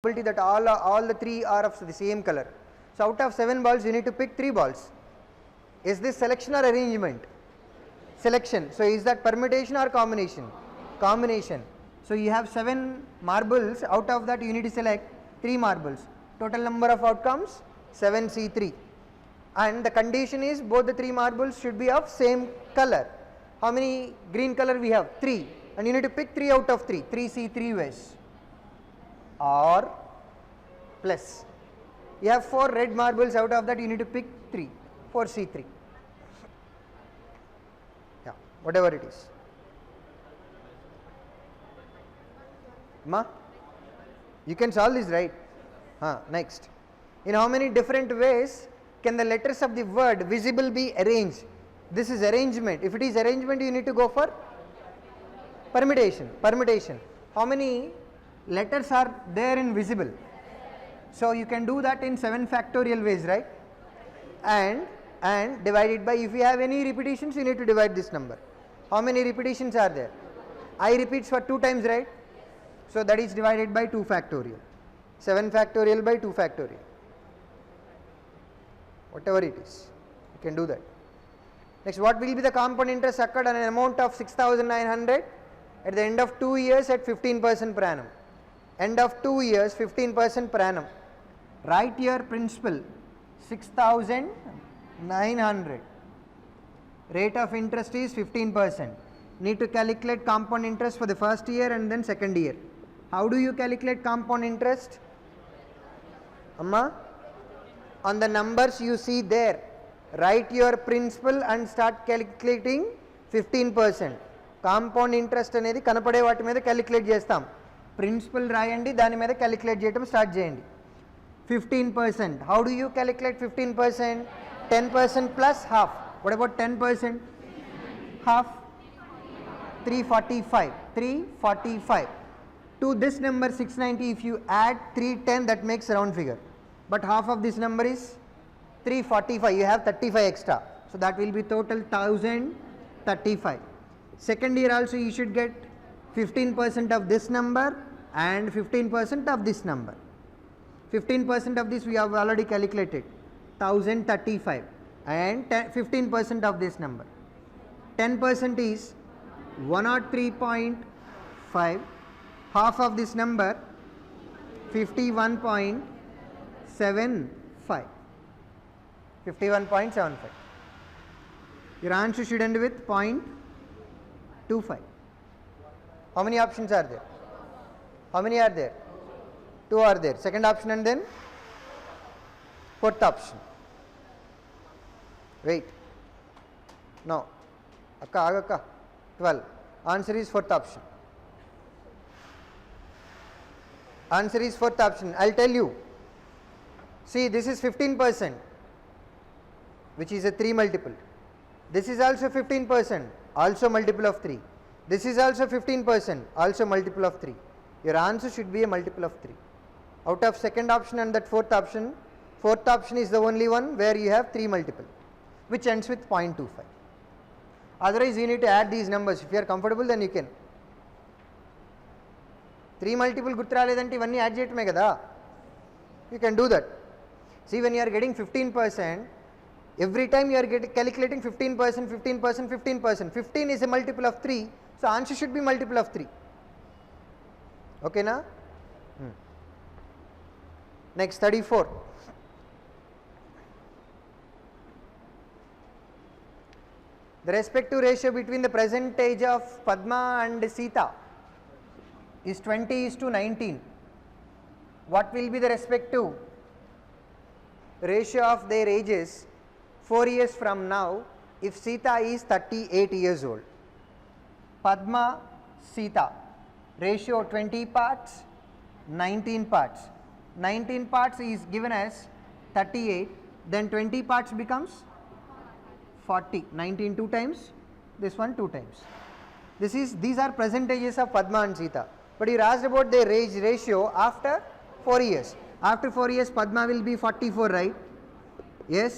that all the 3 are of the same color. So out of 7 balls you need to pick 3 balls. Is this selection or arrangement? Selection. So is that permutation or combination? Combination. So you have 7 marbles, out of that you need to select 3 marbles. Total number of outcomes 7C3, and the condition is both the 3 marbles should be of same color. How many green color we have? 3, and you need to pick 3 out of 3. 3C3 ways. Or plus you have 4 red marbles, out of that you need to pick 3, 4C3, yeah, whatever it is. Ma, you can solve this, right? Next, in how many different ways can the letters of the word visible be arranged? This is arrangement. If it is arrangement, you need to go for permutation. Permutation. How many letters are there in visible? So you can do that in 7 factorial ways, right? And divided by, if you have any repetitions, you need to divide this number. How many repetitions are there? I repeats for 2 times, right? So that is divided by 2 factorial. 7 factorial by 2 factorial. Whatever it is, you can do that. Next, what will be the compound interest occurred on an amount of 6,900 at the end of 2 years at 15% per annum? End of 2 years, 15% per annum. Write your principal, 6,900. Rate of interest is 15%. Need to calculate compound interest for the first year and then second year. How do you calculate compound interest? Amma? On the numbers you see there, write your principal and start calculating 15%. Compound interest అనేది కనపడే వాటి మీద calculate చేస్తాం. Principal రాయండి, దాని మీద calculate చేయడం start చేయండి. 15%. How do you calculate 15%? 10% plus half. What about 10%? Half. 345. 345. To this number 690, if you add 310, that makes round figure. But half of this number is 345. You have 35 extra. So that will be total 1035. Second year also you should get 15% of this number and 15% of this number. 15% of this we have already calculated, 1035, and 15% of this number. 10% is 103.5. Half of this number 51.75. 51.75. Your answer should end with 0.25. How many options are there? How many are there? 2 are there. Second option and then fourth option. Wait. No. Akka. 12. Answer is fourth option. Answer is fourth option. I'll tell you. See, this is 15%, which is a 3 multiple. This is also 15%, also multiple of 3. This is also 15%, also multiple of 3. Your answer should be a multiple of 3. Out of second option and that fourth option is the only one where you have 3 multiple, which ends with 0.25. Otherwise you need to add these numbers. If you are comfortable, then you can. 3 multiple గుర్తు రాలేదంటే ఇవన్నీ add చేయటమే కదా. You can do that. See, when you are getting 15%, every time you are calculating 15%, 15%, 15%. 15 is a multiple of 3, so answer should be multiple of 3. Okay na? Next, 34. The respective ratio between the present age of Padma and Sita is 20:19. What will be the respective ratio of their ages 4 years from now if Sita is 38 years old? Padma, Sita, ratio 20 parts, 19 parts. 19 parts is given as 38, then 20 parts becomes 40. 19 2 times, this one 2 times. These are percentages of Padma and Sita. But you asked about their age ratio after 4 years. After 4 years, Padma will be 44, right? Yes.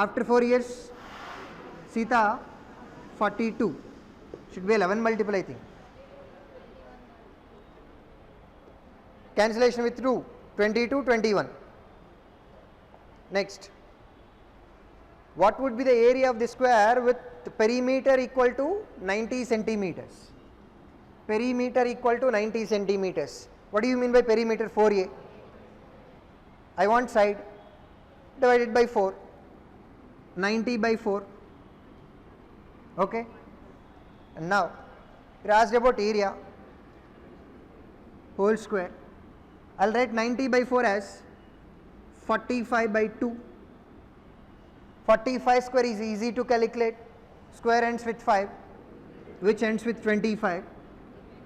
After 4 years, Sita 42. Should be 11 multiple, I think. Cancellation with 2. 22, 21. Next, what would be the area of the square with perimeter equal to 90 centimeters? Perimeter equal to 90 centimeters. What do you mean by perimeter? 4a. I want side divided by 4. 90 by 4. Okay. And now, you are asked about area, whole square. I will write 90 by 4 as 45 by 2. 45 square is easy to calculate. Square ends with 5, which ends with 25.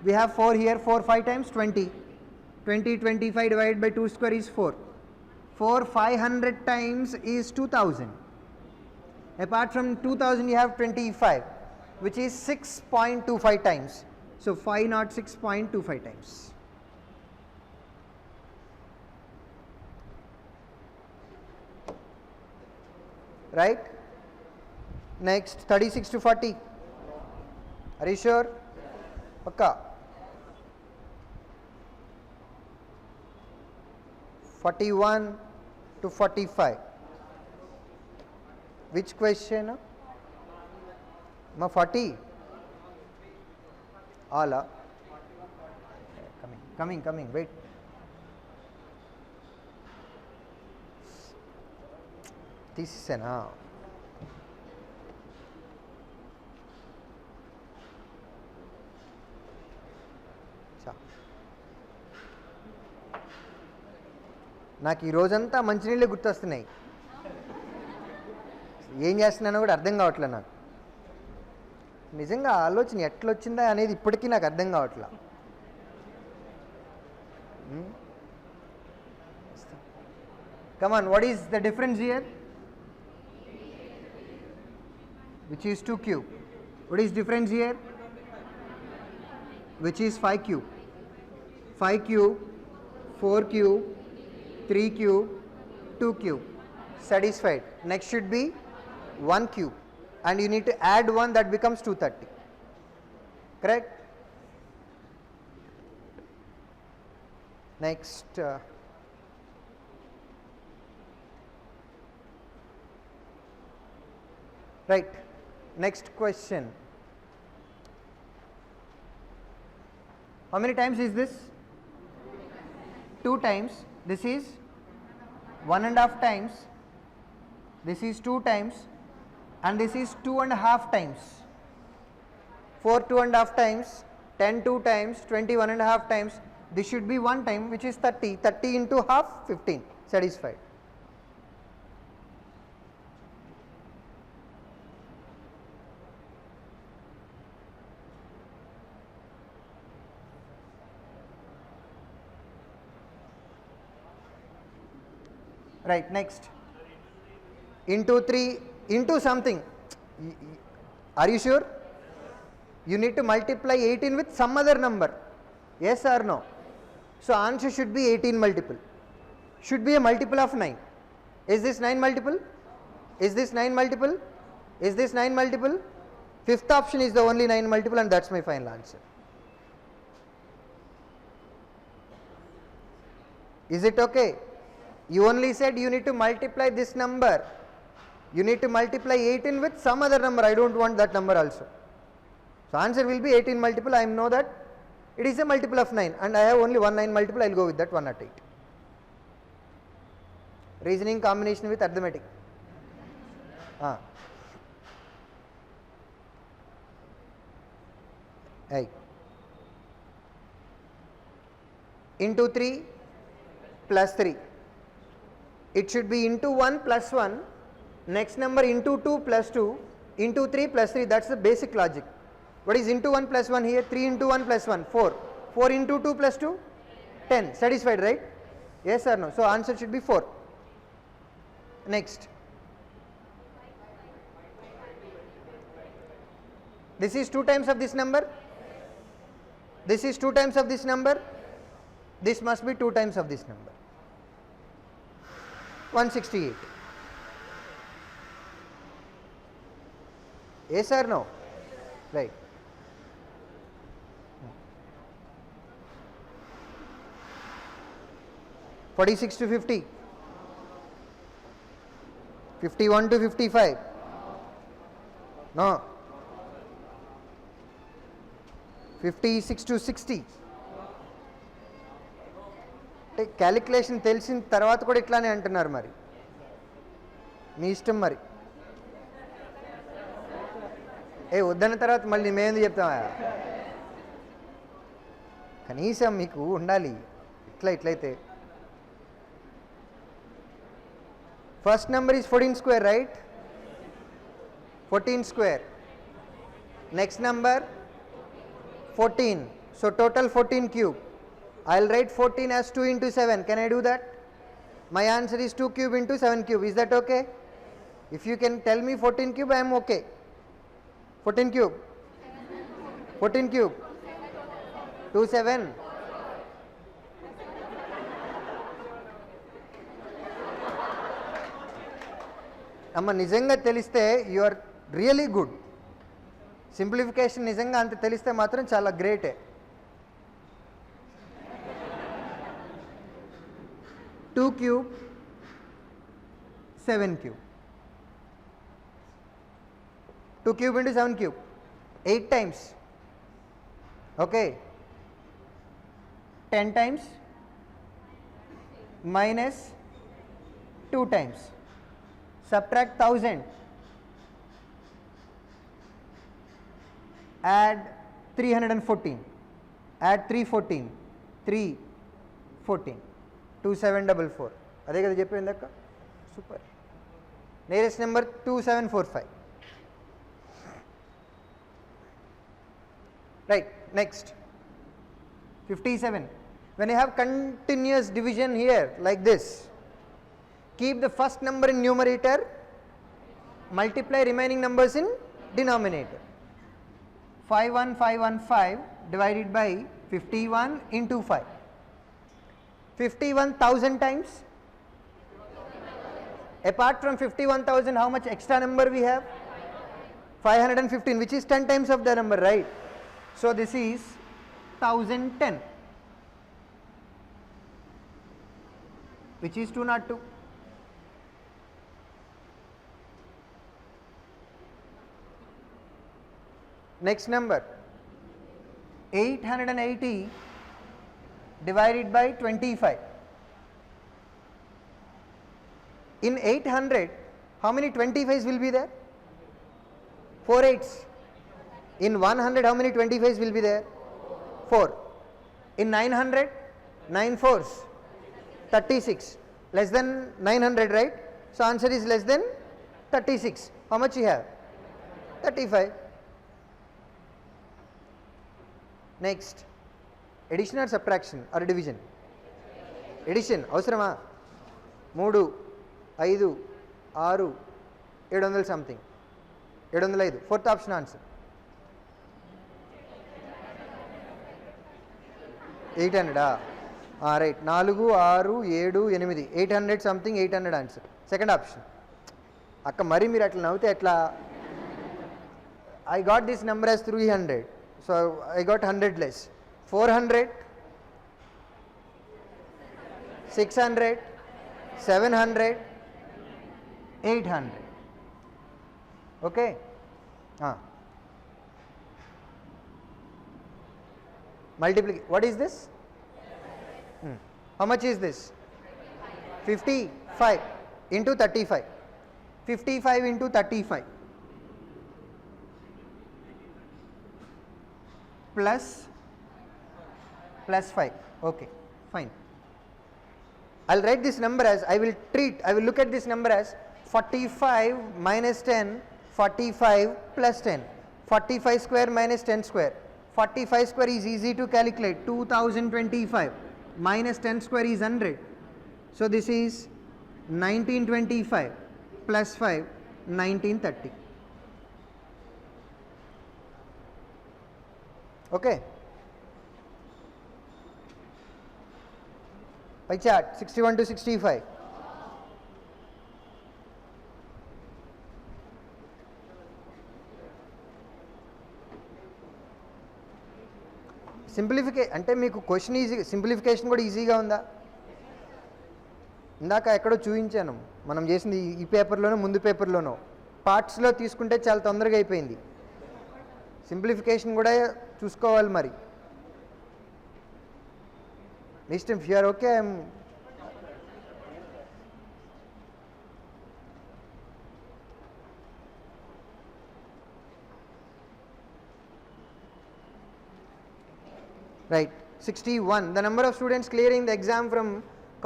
We have 4 here, 4 5 times 20. 20, 25 divided by 2 square is 4. 4 500 times is 2000. Apart from 2000 you have 25, which is 6.25 times. So 5 not 6.25 times. Right? Next, 36 to 40. Are you sure? Pakka. 41 to 45. Which question? Ma 40? All. Coming, wait. తీసేసానా? నాకు ఈ రోజంతా మంచినీళ్ళే గుర్తొస్తున్నాయి. ఏం చేస్తున్నానో కూడా అర్థం కావట్లే నాకు. నిజంగా ఆలోచన ఎట్లొచ్చిందా అనేది ఇప్పటికీ నాకు అర్థం కావట్లా. Come on, what is the difference here? Which is 2 cube. What is difference here? Which is 5 cube. 5 cube, 4 cube, 3 cube, 2 cube. Satisfied. Next should be 1 cube. And you need to add 1, that becomes 230. Correct? Next. Right. Next question. How many times is this? 2 times. This is 1.5 times. This is 2 times. And this is 2.5 times. 4 2.5 times. 10 2 times. 21.5 times. This should be 1 time, which is 30. 30 into half, 15. Satisfied. Right, next. Into 3, into something. Are you sure? You need to multiply 18 with some other number. Yes or no? So answer should be 18 multiple. Should be a multiple of 9. Is this 9 multiple? Is this 9 multiple? Is this 9 multiple? Fifth option is the only 9 multiple, and that's my final answer. Is it okay? You only said you need to multiply this number. You need to multiply 18 with some other number. I don't want that number also. So answer will be 18 multiple. I know that it is a multiple of 9, and I have only one 9 multiple. I will go with that 1 at 8. Reasoning combination with arithmetic. Into 3 plus 3. It should be into 1 plus 1, next number into 2 plus 2, into 3 plus 3, that is the basic logic. What is into 1 plus 1 here? 3 into 1 plus 1, 4. 4 into 2 plus 2, 10. Satisfied, right? Yes or no? So answer should be 4. Next. This is 2 times of this number. This is 2 times of this number. This must be 2 times of this number. 168. Yes or no? Right. 46 to 50, 51 to 55, no, 56 to 60. అంటే calculation తెలిసిన తర్వాత కూడా ఇట్లానే అంటున్నారు, మరి మీ ఇష్టం. మరి వద్దన్న తర్వాత మళ్ళీ మేమేందుకు చెప్తామా? కనీసం మీకు ఉండాలి ఇట్లయితే. First number is 14 square, right? 14 square. Next number 14. So total 14 cube. I'll write 14 as 2 into 7. Can I do that? My answer is 2 cube into 7 cube. Is that okay? If you can tell me 14 cube, I am okay. 14 cube. 14 cube. 2 7. అమ్మ నిజంగా తెలిస్తే you are really good. Simplification నిజంగా అంత తెలిస్తే మాత్రం చాలా గ్రేటే. 2 cube 7 cube. 2 cube into 7 cube 8 times. Okay, 10 times minus 2 times. Subtract 1000. Add 314. Add 314. 314. 2744. అదే కదా చెప్పింది అక్క. Super. Nearest number 2745. Right. Next 57. When you have continuous division here like this, keep the first number in numerator, multiply remaining numbers in denominator. 51515 divided by 51 into 5. 51,000 times. Apart from 51,000, how much extra number we have? 515, which is 10 times of the number, right? So this is 1010, which is 202. Next number 880 divided by 25. In 800, how many 25s will be there? 4 8s. In 100, how many 25s will be there? 4. In 900, 9 4s, 36. Less than 900, right? So answer is less than 36. How much you have? 35. Next, addition or subtraction or division? Addition. అవసరమా? 3 5 6 700 something. 705. Fourth option answer. 800. Right. 4 6 7 8. 800 something. 800 answer. Second option. అక్క మరి మీరు అట్లా నవ్వుతే ఎట్లా? I got this number as 300. So I got 100 less. 400, 600, 700, 800. Okay? Multiply. What is this? How much is this? 55 into 35. 55 into 35. Plus 5. Okay, fine. I'll write this number as, I will look at this number as 45 minus 10, 45 plus 10. 45 square minus 10 square. 45 square is easy to calculate. 2025 minus 10 square is 100. So this is 1925 plus 5, 1930. Okay. Pie chart 61 to 65. Simplification అంటే మీకు question easy, simplification కూడా ఈజీగా ఉందా? ఇందాక ఎక్కడో చూపించాను, మనం చేసింది ఈ పేపర్లోనో ముందు పేపర్లోనో. పార్ట్స్లో తీసుకుంటే చాలా తొందరగా అయిపోయింది. సింప్లిఫికేషన్ కూడా చూసుకోవాలి మరి. Next if you are okay, right. 61. The number of students clearing the exam from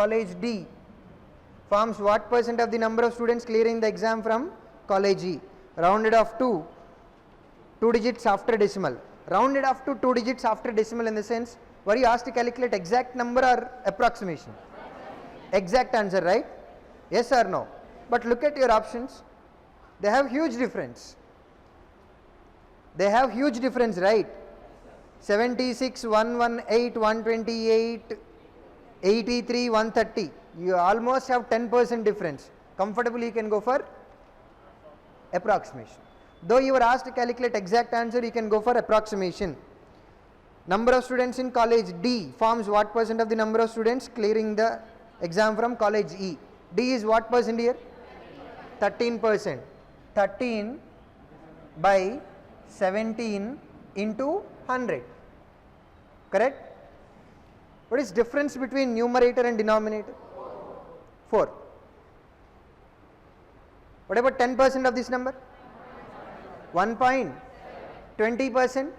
college D forms what percent of the number of students clearing the exam from college E? Rounded off to 2 digits after decimal. Rounded off to 2 digits after decimal in the sense, were you asked to calculate exact number or approximation? Exact answer, right? Yes or no? But look at your options. They have huge difference. They have huge difference, right? 76, 118, 128, 83, 130. You almost have 10% difference. Comfortably you can go for approximation. Though you were asked to calculate exact answer, you can go for approximation. Number of students in college D forms what percent of the number of students clearing the exam from college E? D is what percent here? 13%. 13 by 17 into 100. Correct? What is difference between numerator and denominator? 4. What about 10% of this number? 1. 20%?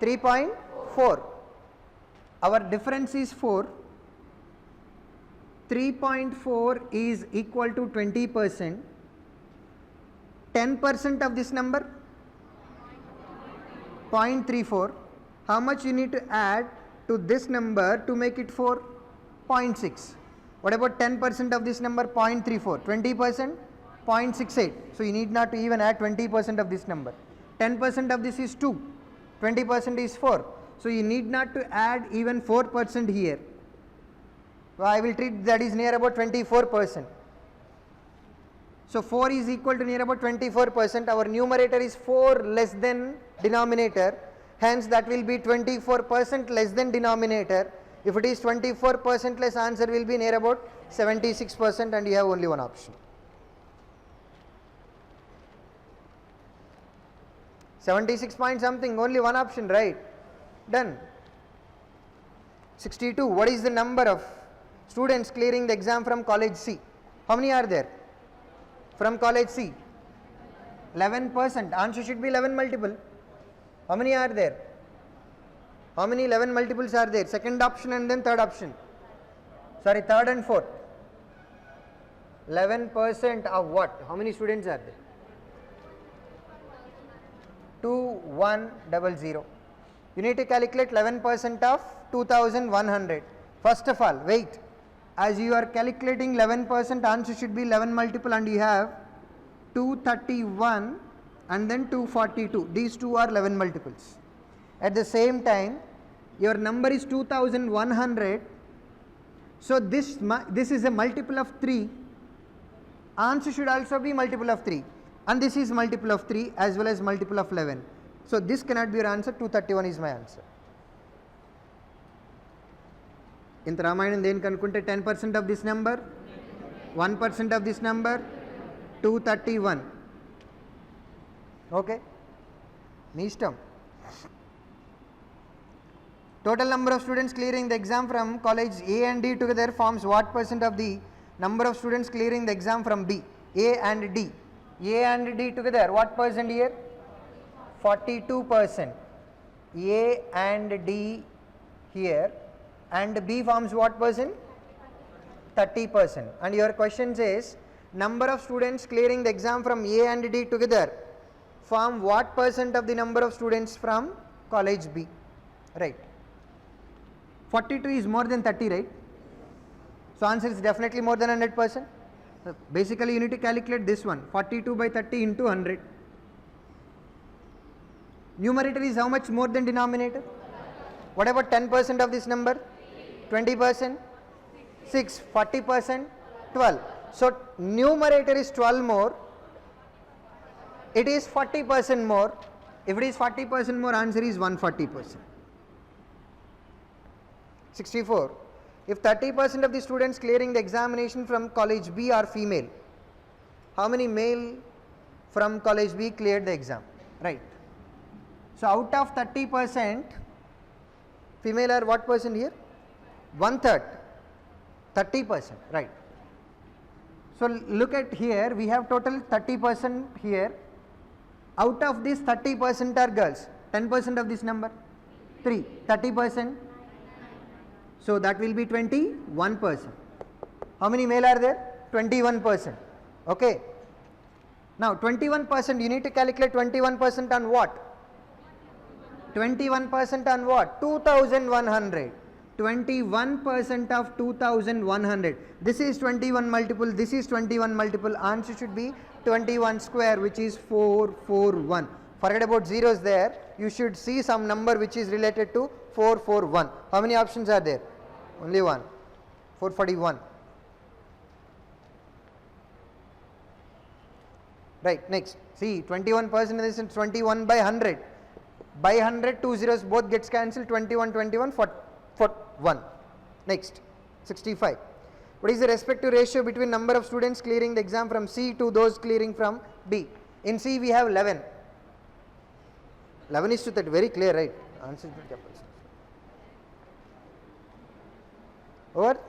3.4. Our difference is 4. 3.4 is equal to 20%. 10% of this number? 0.34. How much you need to add to this number to make it 4? 0.6. What about 10% of this number? 0.34. 20%? 0.68. So you need not to even add 20% of this number. 10% of this is 2. 20% is 4. So you need not to add even 4% here. So I will treat that is near about 24%. So 4 is equal to near about 24%. Our numerator is 4 less than denominator. Hence that will be 24% less than denominator. If it is 24% less, answer will be near about 76%, and you have only one option. 76 point something, only one option, right? Done. 62. What is the number of students clearing the exam from college C? How many are there from college C? 11%. Answer should be 11 multiple. How many are there? How many 11 multiples are there? Second option and then third option. Sorry, third and fourth. 11% of what? How many students are there? 2100. You need to calculate 11% of 2100. First of all, wait. As you are calculating 11%, answer should be 11 multiple, and you have 231 and then 242. These two are 11 multiples. At the same time, your number is 2100. So this is a multiple of 3. Answer should also be multiple of 3. And this is multiple of 3 as well as multiple of 11. So this cannot be your answer. 231 is my answer. ఇంత రామాయణం దేనికి అనుకుంటే 10% of this number, 1% of this number, 231. Okay? మీ ఇష్టం. Total number of students clearing the exam from college A and D together forms what percent of the number of students clearing the exam from B? A and D. A and D together, what percent here? 42%. A and D here, and B forms what percent? 30%. And your question says number of students clearing the exam from A and D together form what percent of the number of students from college B? Right. 42 is more than 30, right? So answer is definitely more than 100%. So basically you need to calculate this one, 42 by 30 into 100. Numerator is how much more than denominator? What about 10% of this number? 20%? 6. 40%? 12. So numerator is 12 more. It is 40% more. If it is 40% more, answer is 140%. 64. If 30% of the students clearing the examination from college B are female, how many male from college B cleared the exam? Right. So out of 30%, female are what percent here? 1/3. 30%, right. So look at here, we have total 30% here. Out of this 30% are girls. 10% of this number? 3. 30%? So that will be 21%. How many male are there? 21%. Okay. Now 21%, you need to calculate 21% on what? 21% on what? 2100. 21% of 2100. This is 21 multiple, this is 21 multiple. Answer should be 21 square, which is 441. Forget about zeros there. You should see some number which is related to 441. How many options are there? Only one. 441. Right, next. See, 21% is 21 by 100. By 100, 2 zeros both gets cancelled. 21, 21, 41. Next, 65. What is the respective ratio between number of students clearing the exam from C to those clearing from B? In C we have 11. 11 is to 30. Very clear, right? Answer. Over.